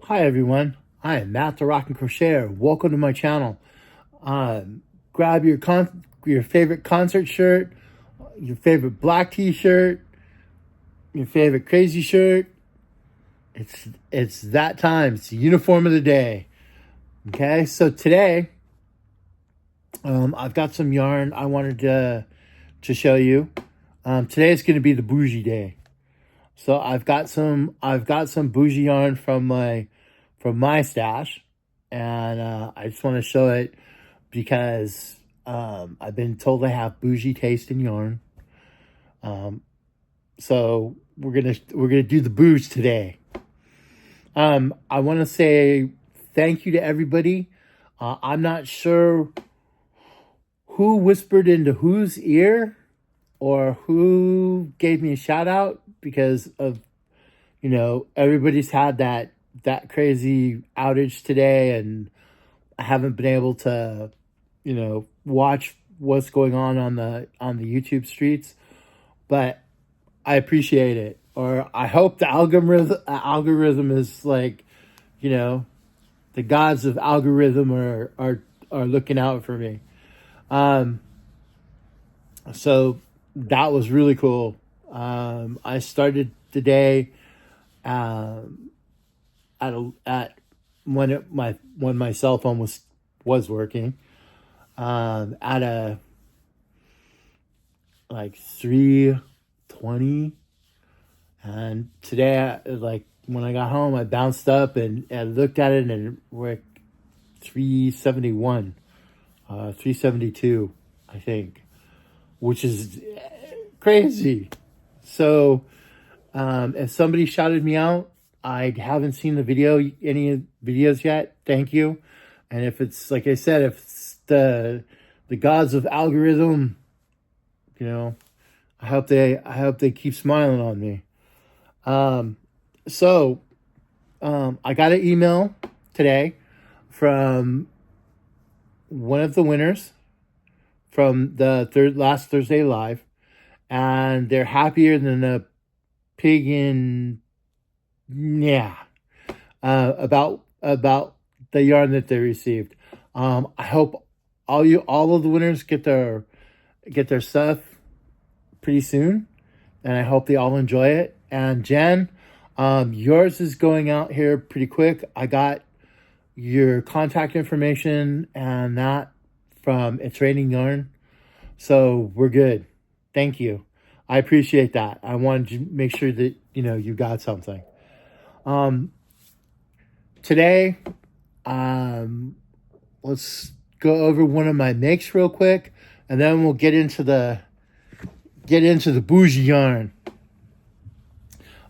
Hi everyone, I am Matt the Rock and Crocheter. Welcome to my channel. Grab your favorite concert shirt, your favorite black t-shirt, your favorite crazy shirt. It's that time. It's the uniform of the day. Okay, so today I've got some yarn I wanted to show you. Today is going to be the bougie day. So I've got some bougie yarn from my stash, and I just want to show it because I've been told I have bougie taste in yarn. So we're gonna do the bouge today. I want to say thank you to everybody. I'm not sure who whispered into whose ear or who gave me a shout out because of everybody's had that crazy outage today, and I haven't been able to watch what's going on the YouTube streets, but I appreciate it. Or I hope the algorithm is like, the gods of algorithm are looking out for me. So that was really cool. I started the day at when my cell phone was working at a like 3:20, and today like when I got home I bounced up and looked at it and we're at 371, 372 I think, which is crazy. So if somebody shouted me out, I haven't seen any videos yet. Thank you. And if it's like I said, if it's the gods of algorithm, I hope they keep smiling on me. So I got an email today from one of the winners from the last Thursday live, and they're happier than a pig in about the yarn that they received. I hope all of the winners get their stuff pretty soon, and I hope they all enjoy it. And Jen, yours is going out here pretty quick. I got your contact information and that from It's Raining Yarn, so we're good. Thank you. I appreciate that. I wanted to make sure that you got something. Today, let's go over one of my makes real quick, and then we'll get into the bougie yarn.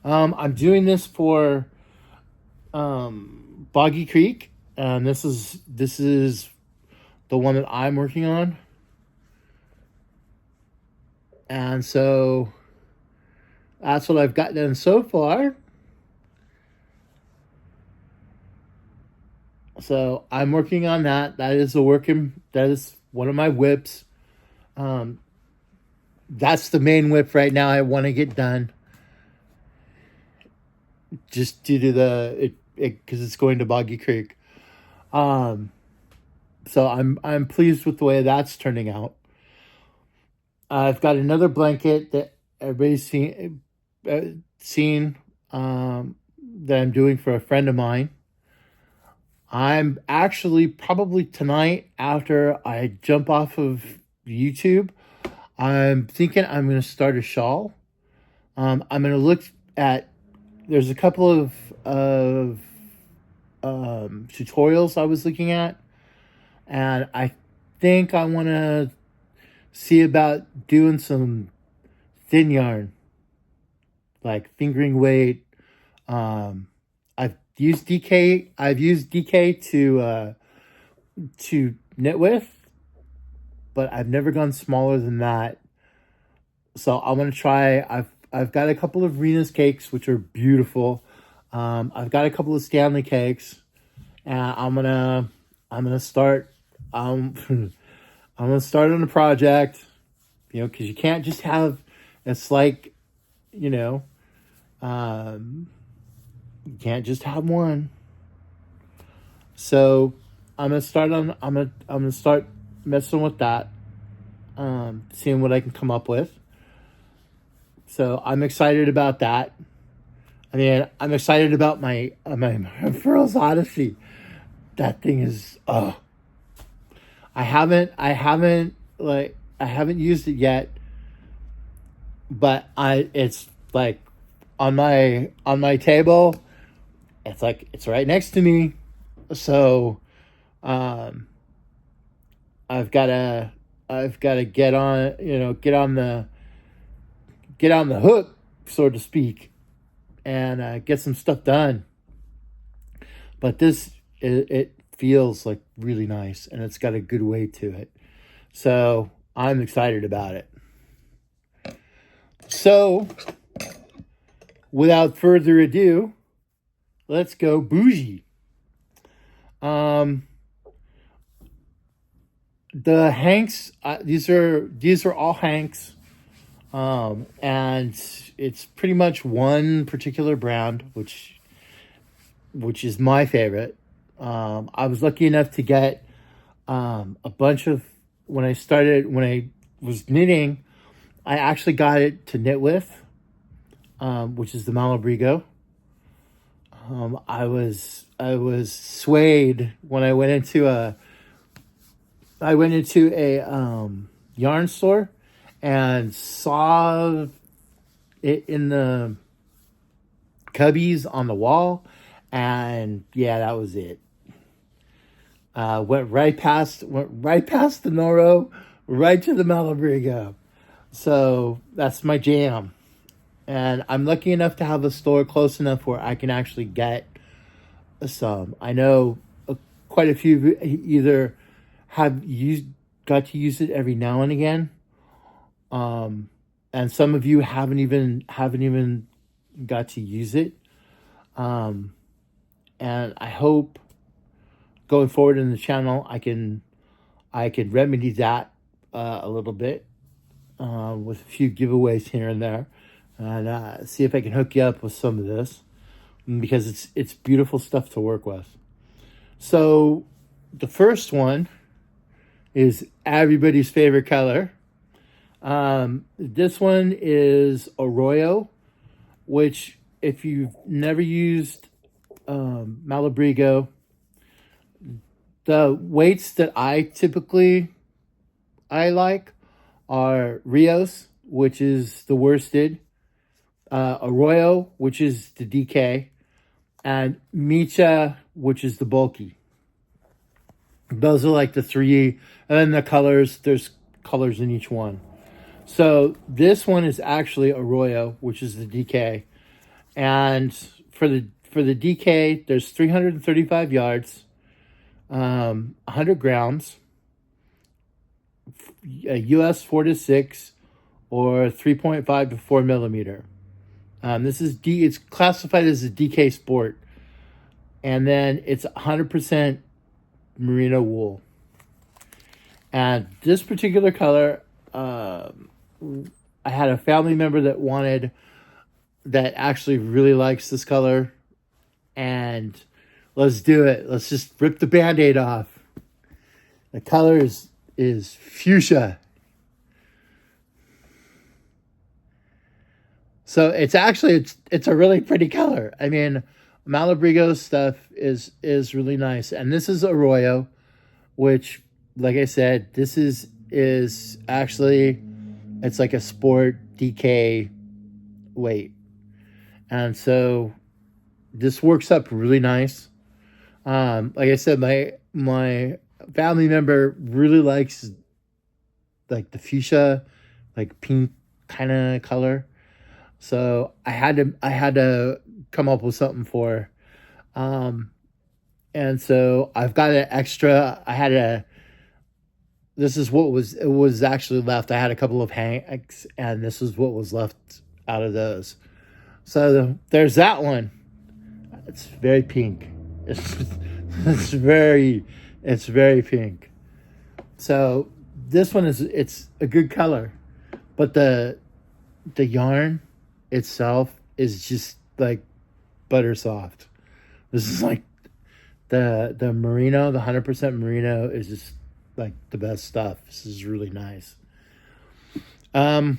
I'm doing this for Boggy Creek, and this is the one that I'm working on. And so that's what I've got done so far. So I'm working on that. That is one of my whips. That's the main whip right now I want to get done. Just due to because it's going to Boggy Creek. So I'm pleased with the way that's turning out. I've got another blanket that everybody's seen that I'm doing for a friend of mine. I'm actually probably tonight, after I jump off of YouTube, I'm thinking I'm going to start a shawl. I'm going to look at, there's a couple of tutorials I was looking at, and I think I want to see about doing some thin yarn, like fingering weight. I've used DK to knit with, but I've never gone smaller than that. So I'm gonna try. I've got a couple of Rena's cakes, which are beautiful. I've got a couple of Stanley cakes, and I'm gonna start. I'm gonna start on a project, because you can't just have. It's like, you can't just have one. So I'm gonna start messing with that, seeing what I can come up with. So I'm excited about that. I mean, I'm excited about my Pearl's Odyssey. That thing is, I haven't used it yet, but it's like on my table. It's like it's right next to me, so um, I've gotta I've gotta get on the hook, so to speak, and get some stuff done. But it feels like really nice, and it's got a good weight to it. So I'm excited about it. So without further ado, let's go bougie. Um, the Hanks, these are all Hanks, and it's pretty much one particular brand, which is my favorite. I was lucky enough to get a bunch of when I was knitting. I actually got it to knit with, which is the Malabrigo. I was swayed when I went into a yarn store and saw it in the cubbies on the wall, and yeah, that was it. Went right past the Noro, right to the Malabrigo. So that's my jam. And I'm lucky enough to have a store close enough where I can actually get some. I know quite a few either got to use it every now and again, and some of you haven't even got to use it. And I hope going forward in the channel I can remedy that a little bit with a few giveaways here and there, and see if I can hook you up with some of this, because it's beautiful stuff to work with. So the first one is everybody's favorite color. This one is Arroyo, which if you've never used Malabrigo, the weights that I like are Rios, which is the worsted, Arroyo, which is the DK, and Micha, which is the bulky. Those are like the three, and then the colors, there's colors in each one. So this one is actually Arroyo, which is the DK. And for the DK, there's 335 yards, 100 grams, US 4 to 6, or 3.5 to 4 millimeter. It's classified as a DK Sport. And then it's 100% merino wool. And this particular color, I had a family member that actually really likes this color, and let's do it. Let's just rip the Band-Aid off. The color is fuchsia. So it's a really pretty color. I mean, Malabrigo stuff is really nice. And this is Arroyo, which, like I said, this is actually, it's like a sport DK weight. And so this works up really nice. Like I said, my family member really likes like the fuchsia, like pink kind of color. So I had to come up with something for her. And so I've got an extra. This is it was actually left. I had a couple of Hanks, and this is what was left out of those. So there's that one. It's very pink. It's very pink. So this one it's a good color, but the yarn itself is just like butter soft. This is like The merino, the 100% merino is just like the best stuff. This is really nice. Um,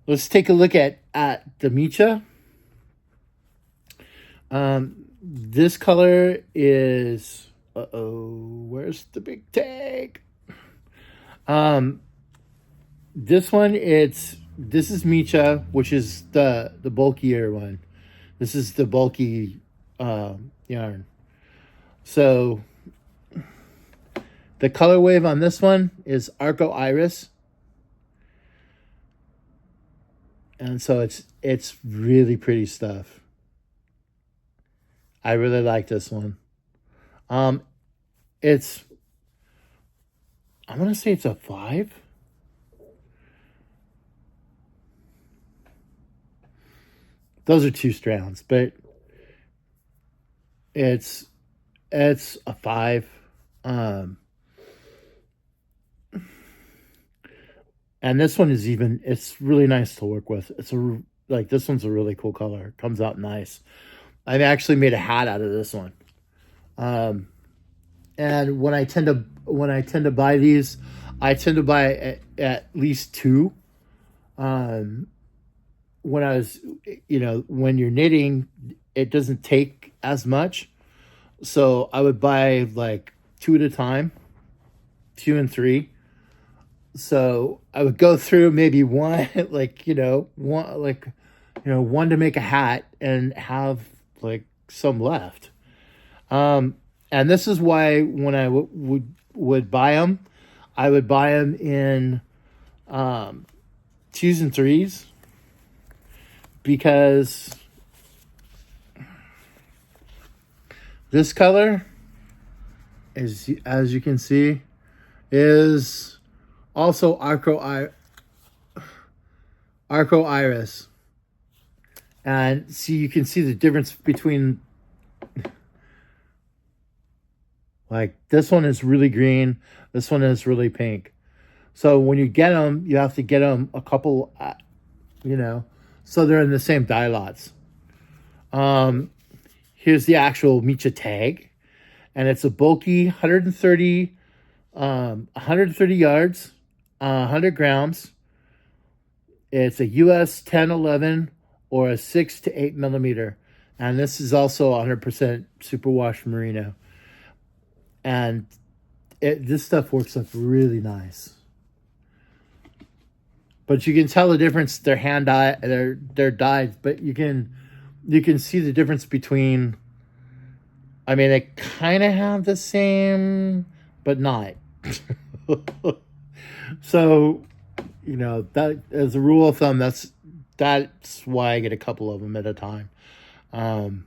let's take a look at the micha. This color is where's the big tag? This one this is micha, which is the bulkier one. This is the bulky yarn. So the color wave on this one is Arco Iris. And so it's really pretty stuff. I really like this one. It's I'm gonna say it's a 5. Those are 2 strands, but it's a 5. And this one is it's really nice to work with. This one's a really cool color. It comes out nice. I've actually made a hat out of this one. And when I tend to buy these, I tend to buy at least 2. When when you're knitting, it doesn't take as much. So I would buy like 2 at a time, 2 and 3. So I would go through maybe one, one to make a hat and have like some left. And this is why when I would buy them, I would buy them in 2s and 3s, because this color is, as you can see, is also Arco Iris. And see, you can see the difference between, like, this one is really green, this one is really pink. So when you get them, you have to get them a couple, so they're in the same dye lots. Here's the actual micha tag, and it's a bulky 130 yards, 100 grams. It's a US 1011 or a 6 to 8 millimeter. And this is also 100% superwash merino. And this stuff works up really nice. But you can tell the difference. They're hand dyed, they're dyed, but you can see the difference between, I mean, they kind of have the same, but not. So, that as a rule of thumb, that's why I get a couple of them at a time. And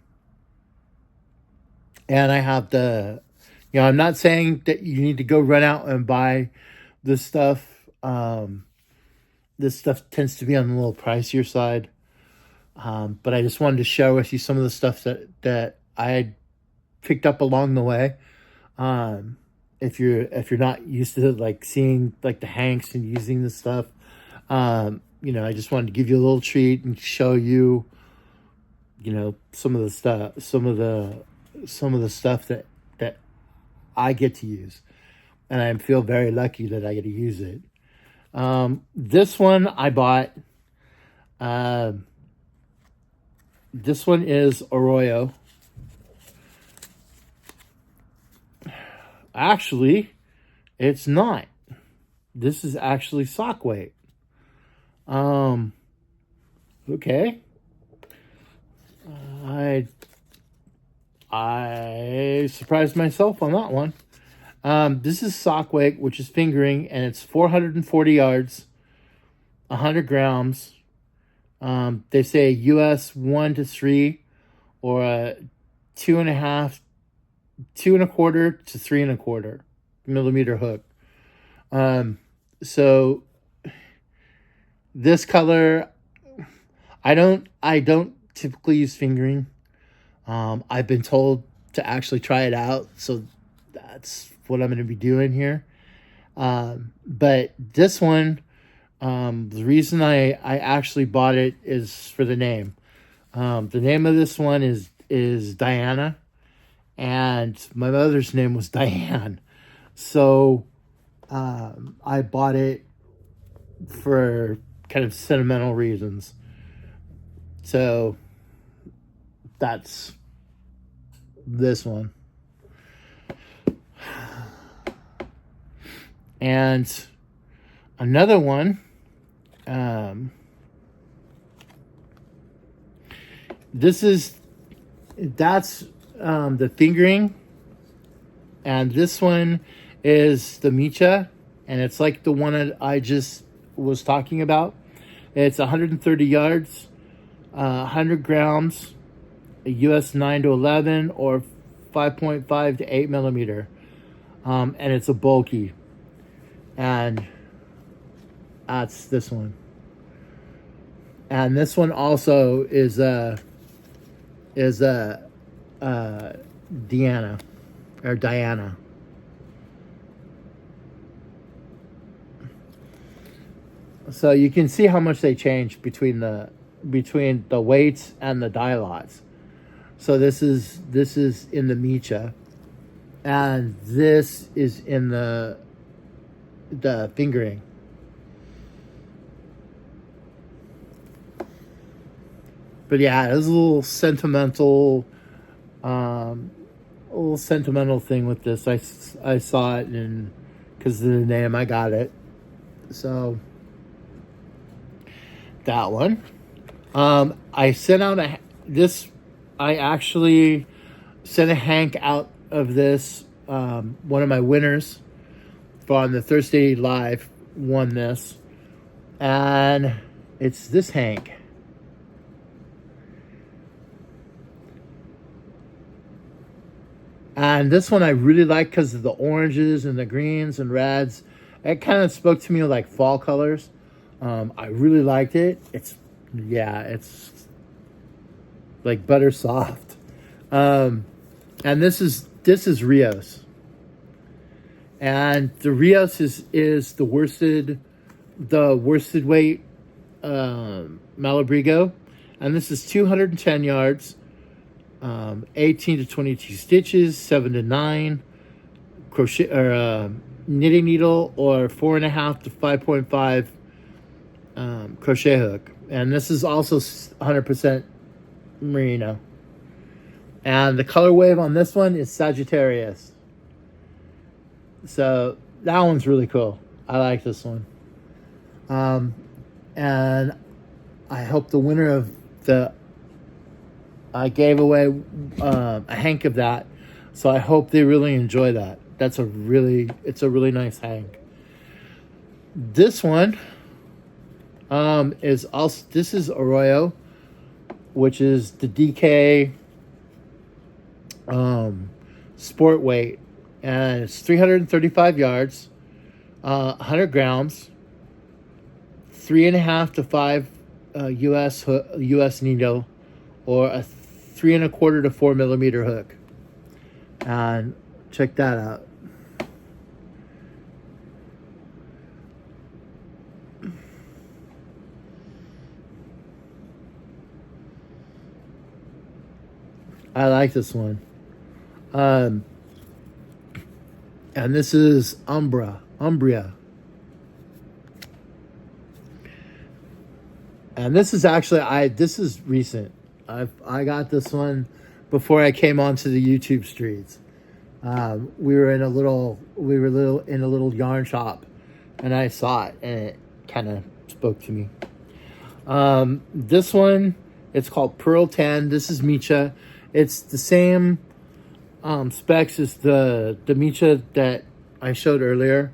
I have I'm not saying that you need to go run out and buy this stuff. This stuff tends to be on the little pricier side. But I just wanted to share with you some of the stuff that I had picked up along the way. If you're not used to like seeing like the hanks and using this stuff, I just wanted to give you a little treat and show you, some of the stuff that I get to use, and I feel very lucky that I get to use it. This one I bought. This one is Arroyo. Actually, it's not. This is actually sock weight. Okay. I surprised myself on that one. This is sock weight, which is fingering, and it's 440 yards, 100 grams. They say US 1 to 3, or a 2.5, 2.25 to 3.25 millimeter hook. So this color, I don't typically use fingering. I've been told to actually try it out, so that's what I'm going to be doing here. But this one, the reason I actually bought it is for the name. The name of this one is Diana, and my mother's name was Diane. So I bought it for kind of sentimental reasons. So that's this one. And another one, that's the fingering, and this one is the Micha, and it's like the one that I just was talking about. It's 130 yards, 100 grams, a US 9 to 11 or 5.5 to 8 millimeter, and it's a bulky, and that's this one. And this one also is Diana. So you can see how much they change between the weights and the die lots. So this is in the Micha, and this is in the fingering. But yeah, it was a little sentimental thing with this. I saw it, and because of the name, I got it. So that one. I sent out I actually sent a hank out of this. One of my winners from the Thursday Live won this, and it's this hank. And this one I really like because of the oranges and the greens and reds. It kind of spoke to me like fall colors. I really liked it. It's like butter soft. And this is Rios. And the Rios is the worsted weight Malabrigo. And this is 210 yards. 18 to 22 stitches, 7 to 9 crochet or knitting needle, or 4.5 to 5.5 crochet hook. And this is also 100% merino. And the color wave on this one is Sagittarius. So that one's really cool. I like this one. And I hope the winner of I gave away a hank of that, so I hope they really enjoy that. It's a really nice hank. This one is Arroyo, which is the DK sport weight, and it's 335 yards, 100 grams, 3.5 to 5 US needle, or a 3.25 to 4 millimeter hook. And check that out. I like this one. And this is Umbria. And this is actually this is recent. I got this one before I came onto the YouTube streets. We were in a little yarn shop, and I saw it, and it kind of spoke to me. This one, it's called Pearl 10. This is Micha. It's the same specs as the Micha that I showed earlier.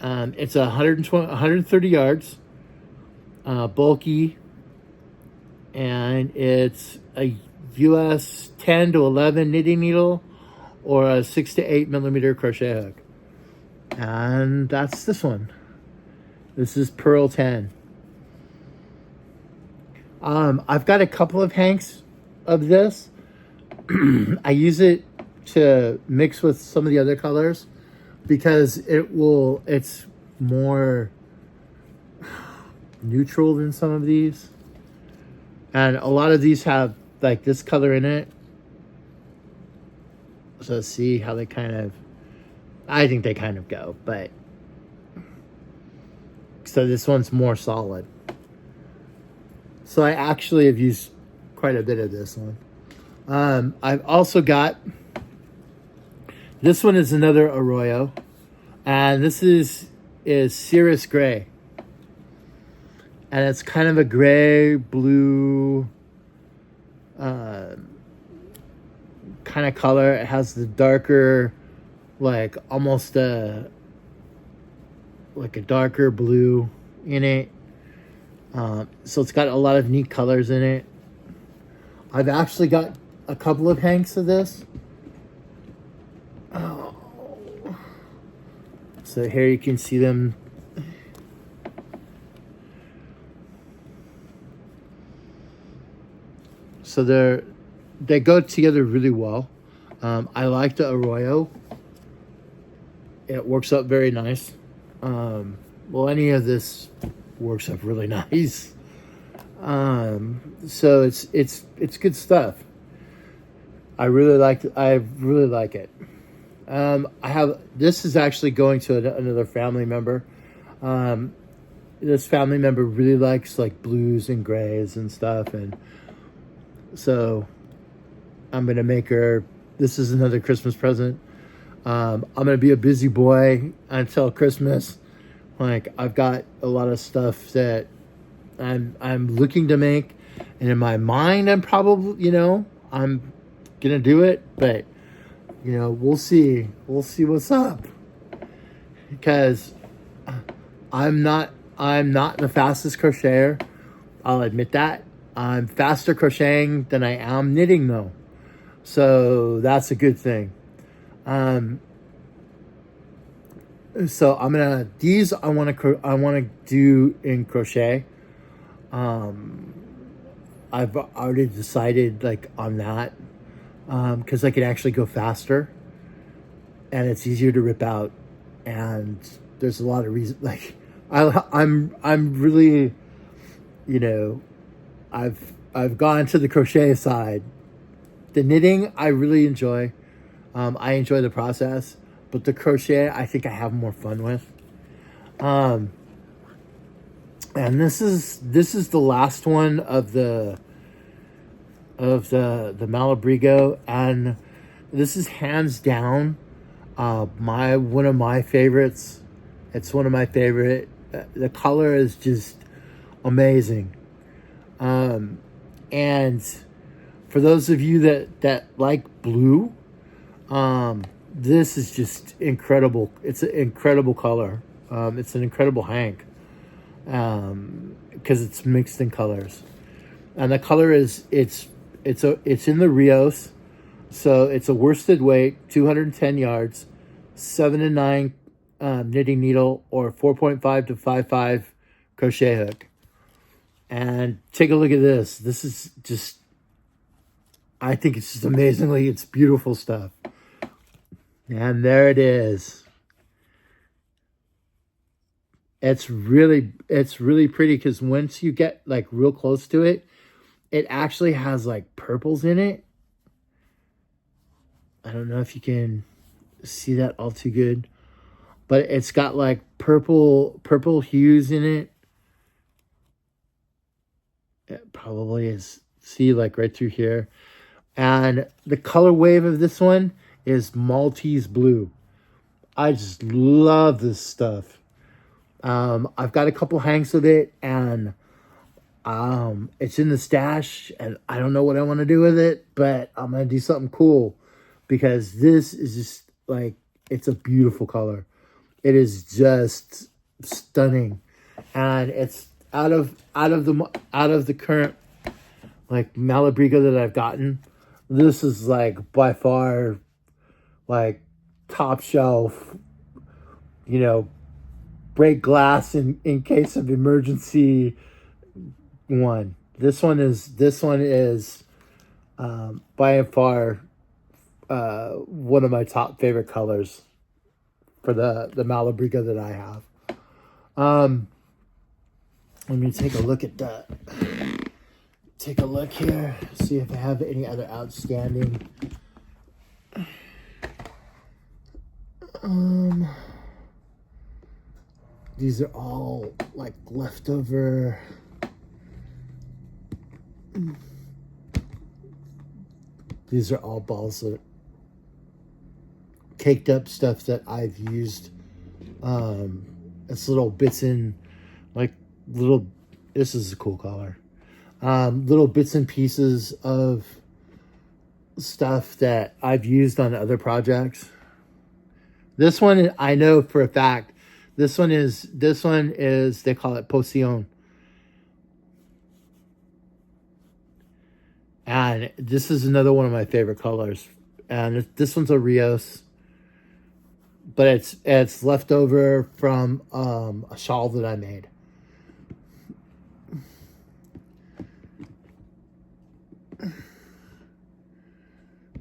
It's 130 yards, bulky, and it's a US 10 to 11 knitting needle, or a 6 to 8 millimeter crochet hook. And that's this one. This is Pearl 10. I've got a couple of hanks of this. I use it to mix with some of the other colors because it's more neutral than some of these. And a lot of these have like this color in it. So see how they kind of, I think they kind of go, but so this one's more solid. So I actually have used quite a bit of this one. I've also got, this one is another Arroyo, and this is Cirrus Gray. And it's kind of a gray, blue kind of color. It has the darker, like almost like a darker blue in it. So it's got a lot of neat colors in it. I've actually got a couple of hanks of this. Oh. So here you can see them. So they go together really well. I like the Arroyo. It works up very nice. Well, any of this works up really nice. So it's good stuff. I really like it. This is actually going to another family member. This family member really likes like blues and grays and stuff, and so I'm gonna make her. This is another Christmas present. I'm gonna be a busy boy until Christmas. Like, I've got a lot of stuff that I'm looking to make, and in my mind I'm probably, I'm gonna do it, but we'll see what's up, because I'm not the fastest crocheter. I'll admit that. I'm faster crocheting than I am knitting, though, so that's a good thing. So I want to do in crochet. I've already decided like on that, because I can actually go faster, and it's easier to rip out, and there's a lot of reasons. Like I'm really, I've gone to the crochet side. The knitting I really enjoy. I enjoy the process, but the crochet I think I have more fun with. And this is the last one of the Malabrigo, and this is hands down one of my favorites. It's one of my favorite. The color is just amazing. And for those of you that like blue, this is just incredible. It's an incredible color. It's an incredible hank, because it's mixed in colors, and the color is it's in the Rios, so it's a worsted weight, 210 yards, 7 and 9 knitting needle, or 4.5 to 5.5 crochet hook. And take a look at this. This is just, I think it's just amazingly, it's beautiful stuff. And there it is. It's really pretty, because once you get like real close to it, it actually has like purples in it. I don't know if you can see that all too good, but it's got like purple hues in it. It probably is, see, like right through here. And the color wave of this one is Maltese blue. I just love this stuff. I've got a couple hanks of it, and it's in the stash, and I don't know what I want to do with it, but I'm going to do something cool, because this is just like, it's a beautiful color. It is just stunning, and it's out of the current like Malabrigo that I've gotten. This is like by far like top shelf, break glass in case of emergency one. This one is by far one of my top favorite colors for the Malabrigo that I have. Let me take a look at that. Take a look here, see if I have any other outstanding. these are all like leftover. These are all balls that caked up stuff that I've used. It's little bits in, like little. This is a cool color. Little bits and pieces of stuff that I've used on other projects. This one I know for a fact. This one is they call it Potion. And this is another one of my favorite colors. And this one's a Rios. But it's left over from a shawl that I made.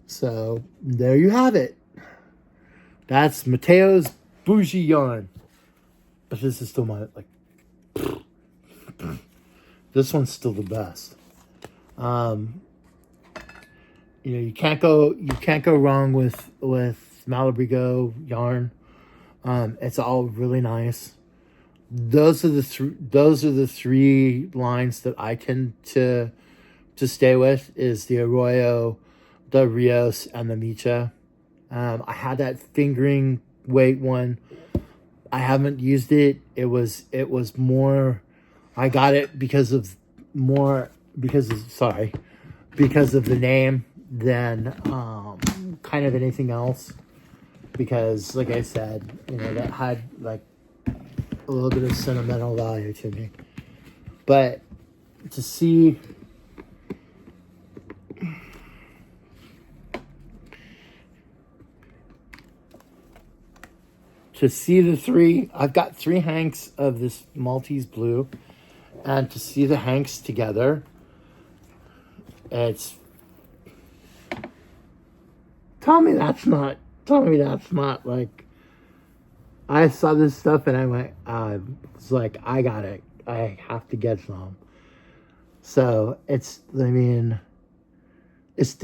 So there you have it. That's Mateo's Bougie yarn. But this is still my this one's still the best. You know, you can't go wrong with Malabrigo yarn. It's all really nice. Those are the three lines that I tend to stay with is the Arroyo, the Rios, and the Micha. I had that fingering weight one. I haven't used it. It was more. I got it because of the name than kind of anything else. Because, like I said, you know, that had like a little bit of sentimental value to me. But to see the three, I've got 3 hanks of this Maltese blue, and to see the hanks together, it's, tell me that's not like, I saw this stuff and I went, it's like, I got it. I have to get some. So it's the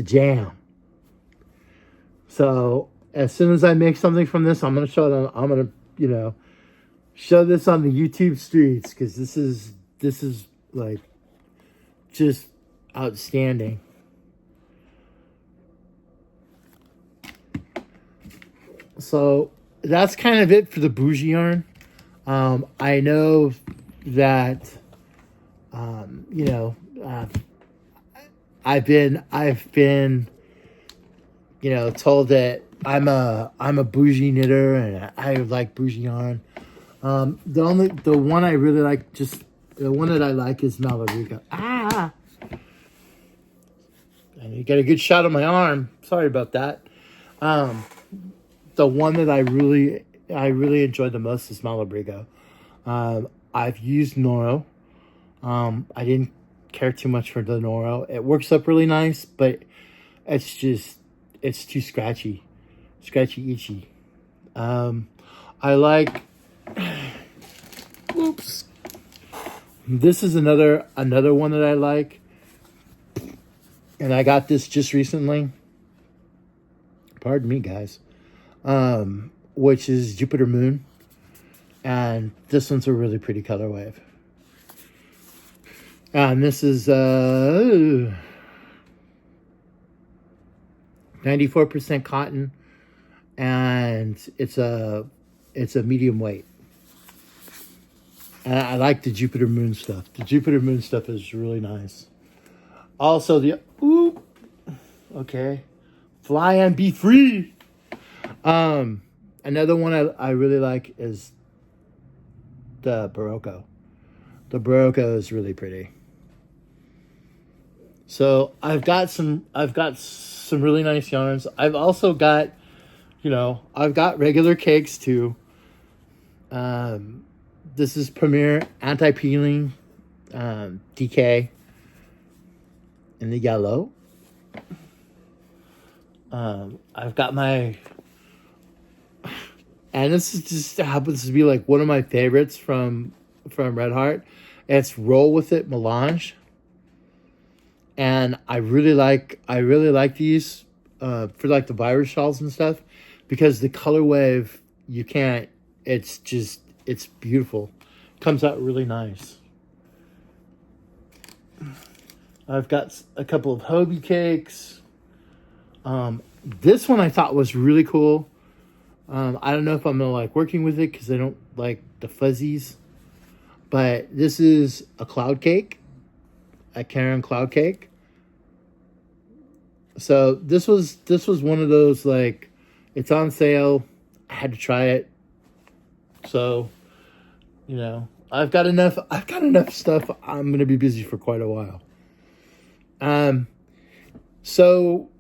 jam. So as soon as I make something from this, I'm going to show them, I'm going to, show this on the YouTube streets. Cause this is like just outstanding. So that's kind of it for the Bougie yarn. I know that, I've been, told that I'm a bougie knitter and I like bougie yarn. The one I really like, the one that I like is Malabrigo. And you get a good shot of my arm. Sorry about that. The one that I really enjoy the most is Malabrigo. I've used Noro. I didn't care too much for the Noro. It works up really nice, but it's too scratchy, itchy. I like. Oops. This is another one that I like, and I got this just recently. Pardon me, guys. Which is Jupiter Moon, and this one's a really pretty color wave. And this is 94% cotton, and it's a medium weight. And I like the Jupiter Moon stuff. The Jupiter Moon stuff is really nice. Also Fly and Be Free. Another one I really like is the Barocco. The Barocco is really pretty. So I've got some really nice yarns. I've also got, I've got regular cakes too. This is Premier Anti-Peeling DK in the yellow. I've got my, and this is just happens to be like one of my favorites from Red Heart. It's Roll With It Melange. And I really like these for like the virus shawls and stuff, because the color wave, it's it's beautiful. Comes out really nice. I've got a couple of Hobie cakes. This one I thought was really cool. I don't know if I'm gonna like working with it because I don't like the fuzzies. But this is a cloud cake, a Karen cloud cake. So this was one of those, like, it's on sale. I had to try it. So, you know, I've got enough stuff. I'm gonna be busy for quite a while. So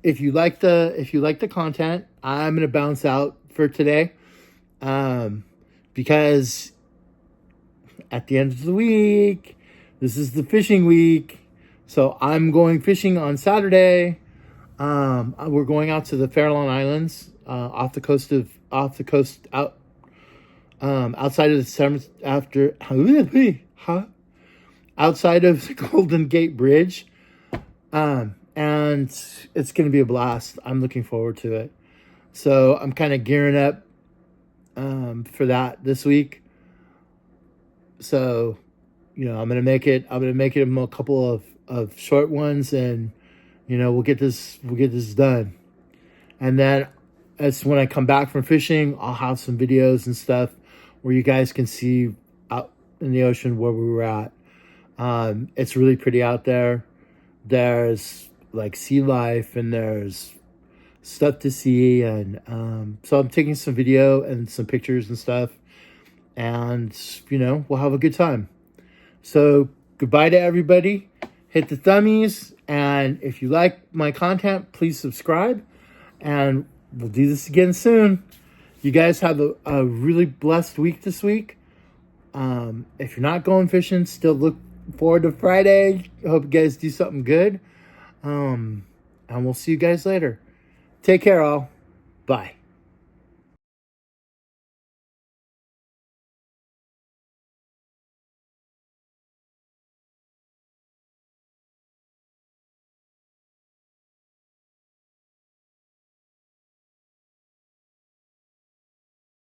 if you like the content, I'm gonna bounce out for today. Because at the end of the week, this is the fishing week. So I'm going fishing on Saturday. We're going out to the Farallon Islands, outside of outside of the Golden Gate Bridge. And it's going to be a blast. I'm looking forward to it. So I'm kind of gearing up for that this week. So, you know, I'm gonna make it a couple of short ones, and you know, we'll get this done. And then as when I come back from fishing, I'll have some videos and stuff where you guys can see out in the ocean where we were at. It's really pretty out there. There's like sea life and there's stuff to see, and so I'm taking some video and some pictures and stuff, and you know, we'll have a good time. So goodbye to everybody. Hit the thummies, and if you like my content, please subscribe, and we'll do this again soon. You guys have a really blessed week this week. If you're not going fishing, still look forward to Friday. I hope you guys do something good. And we'll see you guys later. Take care, all. Bye.